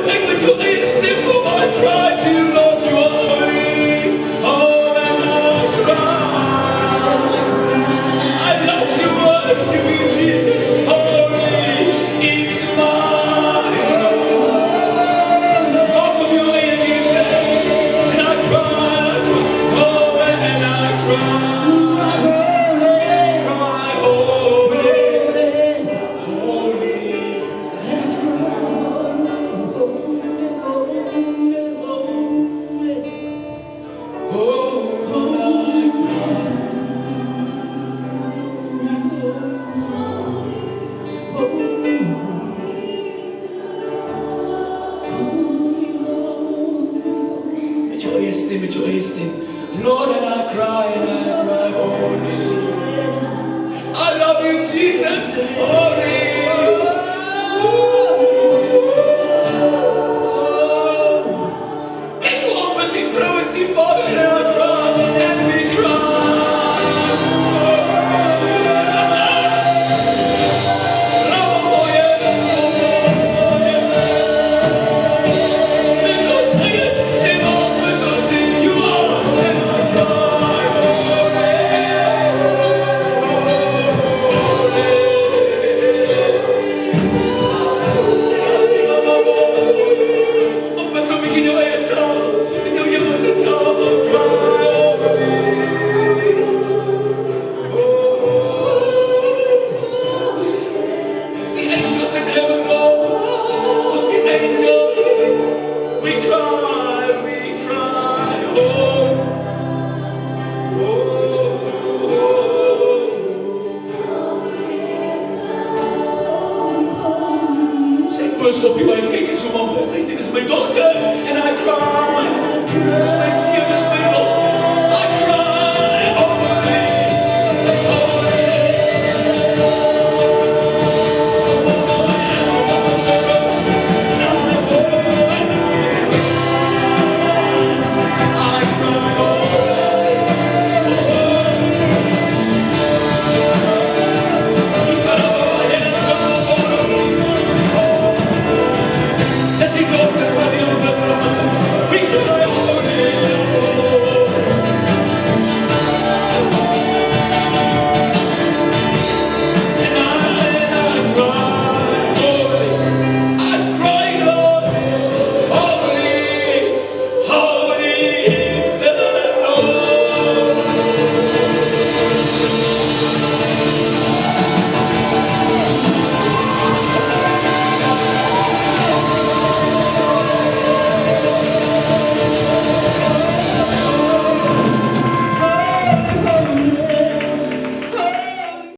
brengt me tot een stem voor I cry to you, Lord, you are holy. Oh, and I cry. I love to worship you, Jesus. Holy is my Lord. Welkom jullie in hier. And I cry. Oh, and I cry. Met your stem, Lord, and I cry, holy. I love you, Jesus, holy. Get you open the frequency, Father, and I cry, and we cry. Op je kijk eens hoe man, dit is mijn dochter en I cry.